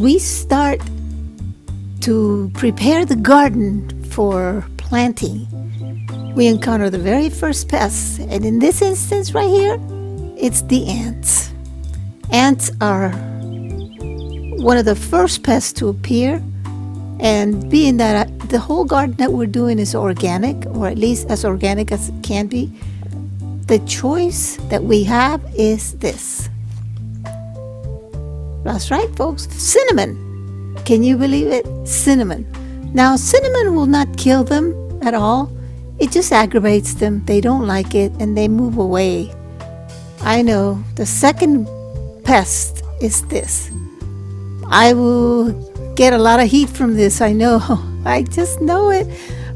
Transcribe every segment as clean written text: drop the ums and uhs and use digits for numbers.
we start to prepare the garden for planting, we encounter the very first pests. And in this instance right here, it's the ants. Ants are one of the first pests to appear. And being that the whole garden that we're doing is organic, or at least as organic as it can be, the choice that we have is this. That's right, folks, cinnamon. Can you believe it? Cinnamon. Now, cinnamon will not kill them at all. It just aggravates them. They don't like it and they move away. I know. The second pest is this. I will get a lot of heat from this, I know. I just know it.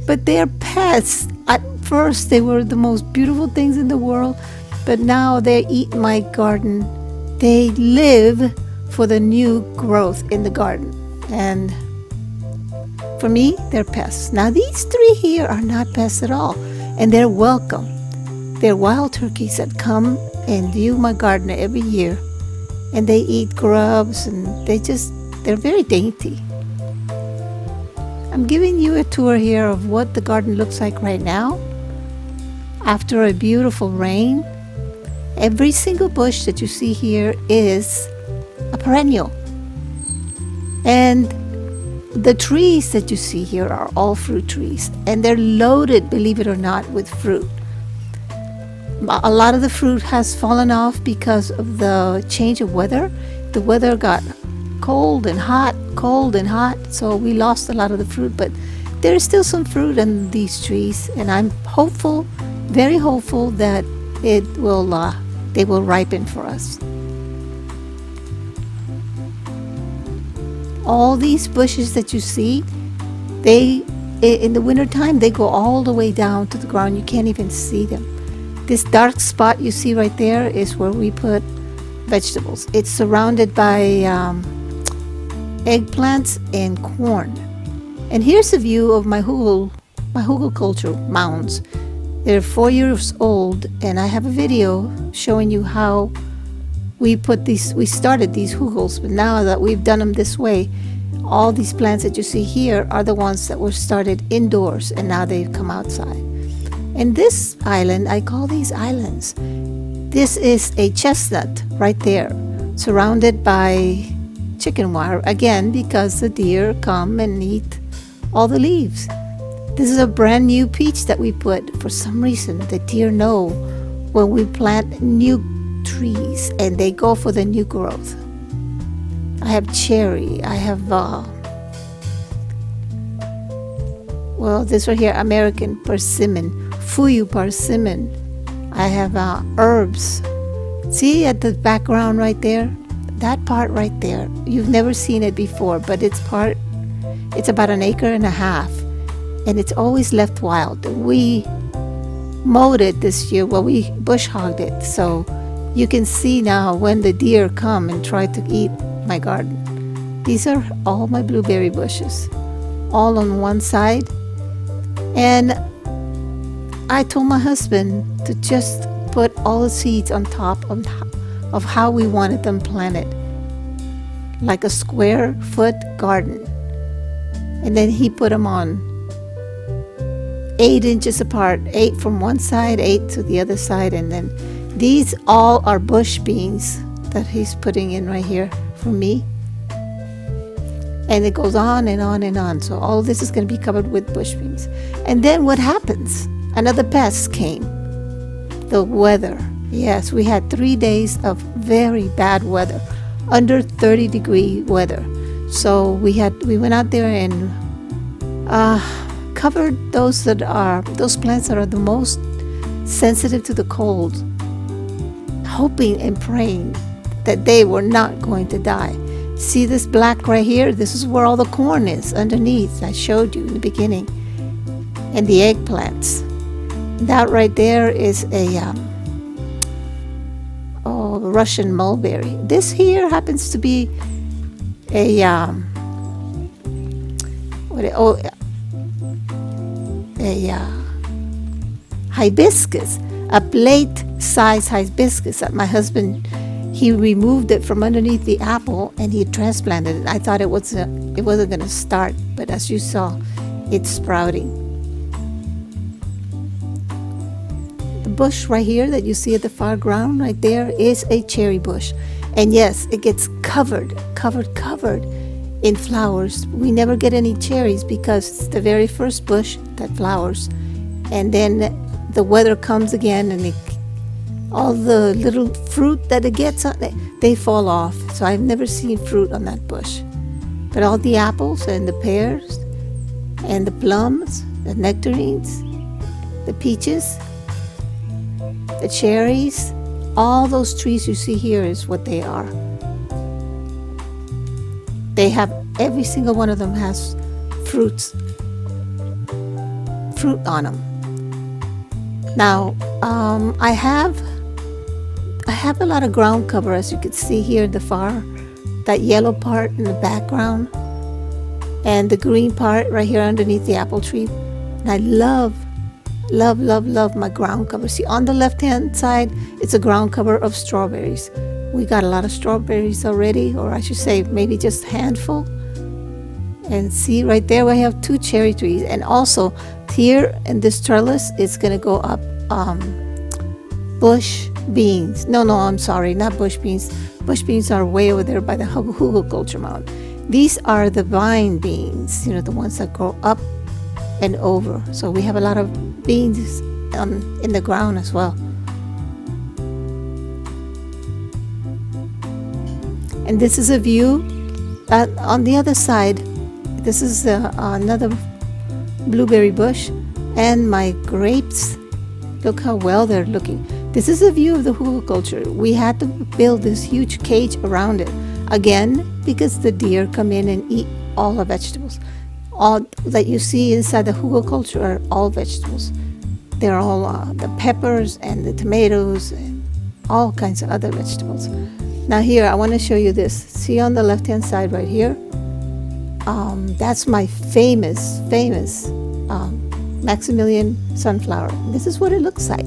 But they're pests. At first, they were the most beautiful things in the world, but now they eat my garden. They live for the new growth in the garden. And for me, they're pests. Now, these three here are not pests at all, and they're welcome. They're wild turkeys that come and view my garden every year, and they eat grubs, and they're very dainty. I'm giving you a tour here of what the garden looks like right now. After a beautiful rain, every single bush that you see here is a perennial. And the trees that you see here are all fruit trees, and they're loaded, believe it or not, with fruit. A lot of the fruit has fallen off because of the change of weather. The weather got cold and hot, so we lost a lot of the fruit, but there's still some fruit in these trees, and I'm hopeful, very hopeful, that they will ripen for us. All these bushes that you see, in the wintertime, they go all the way down to the ground. You can't even see them. This dark spot you see right there is where we put vegetables. It's surrounded by eggplants and corn. And here's a view of my hugelkultur mounds. They're 4 years old, and I have a video showing you how we started these hugels, but now that we've done them this way, all these plants that you see here are the ones that were started indoors, and now they've come outside. And this island, I call these islands. This is a chestnut right there, surrounded by chicken wire, again, because the deer come and eat all the leaves. This is a brand new peach that we put. For some reason, the deer know when we plant new trees, and they go for the new growth. I have cherry. I have this right here, American persimmon, Fuyu persimmon. I have herbs. See at the background right there, that part right there. You've never seen it before, but it's about 1.5 acres, and it's always left wild. We mowed it this year. Well, we bush hogged it, so you can see now when the deer come and try to eat my garden. These are all my blueberry bushes, all on one side. And I told my husband to just put all the seeds on top of how we wanted them planted, like a square foot garden. And then he put them on 8 inches apart, 8 from one side, 8 to the other side, and then these all are bush beans that he's putting in right here for me. And it goes on and on and on. So all this is going to be covered with bush beans. And then what happens? Another pest came. The weather. Yes, we had 3 days of very bad weather, under 30-degree weather. So we went out there and covered those plants that are the most sensitive to the cold, hoping and praying that they were not going to die. See this black right here? This is where all the corn is underneath. I showed you in the beginning. And the eggplants. That right there is a Russian mulberry. This here happens to be a hibiscus, a plate-sized hibiscus that my husband he removed it from underneath the apple and he transplanted it. I thought it wasn't going to start, but as you saw, it's sprouting. The bush right here that you see at the far ground right there is a cherry bush. And yes, it gets covered in flowers. We never get any cherries because it's the very first bush that flowers. And then the weather comes again and all the little fruit that it gets on it, they fall off. So I've never seen fruit on that bush. But all the apples and the pears and the plums, the nectarines, the peaches, the cherries, all those trees you see here is what they are. They have, every single one of them has fruit on them. Now, I have a lot of ground cover, as you can see here in the far, that yellow part in the background, and the green part right here underneath the apple tree. And I love my ground cover. See, on the left-hand side, it's a ground cover of strawberries. We got a lot of strawberries already, or I should say maybe just a handful. And see right there, we have 2 cherry trees. And also here in this trellis, it's going to go up bush beans. No, I'm sorry, not bush beans. Bush beans are way over there by the hugelkultur mound. These are the vine beans, the ones that grow up and over. So we have a lot of beans in the ground as well. And this is a view on the other side. This is another blueberry bush and my grapes. Look how well they're looking. This is a view of the hugelkultur. We had to build this huge cage around it. Again, because the deer come in and eat all the vegetables. All that you see inside the hugelkultur are all vegetables. They're all the peppers and the tomatoes and all kinds of other vegetables. Now here, I want to show you this. See on the left-hand side right here? That's my famous Maximilian sunflower. This is what it looks like.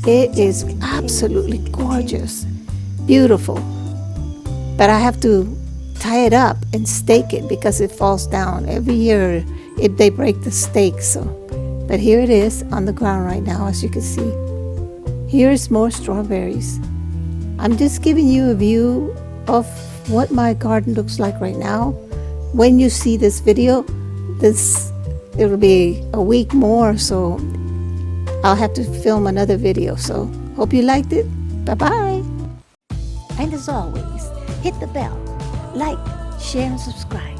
It is absolutely gorgeous, beautiful. But I have to tie it up and stake it because it falls down every year if they break the stake. So, but here it is on the ground right now, as you can see. Here's more strawberries. I'm just giving you a view of what my garden looks like right now. When you see this video, it'll be a week more, so I'll have to film another video. So hope you liked it. Bye-bye. And as always, hit the bell, like, share, and subscribe.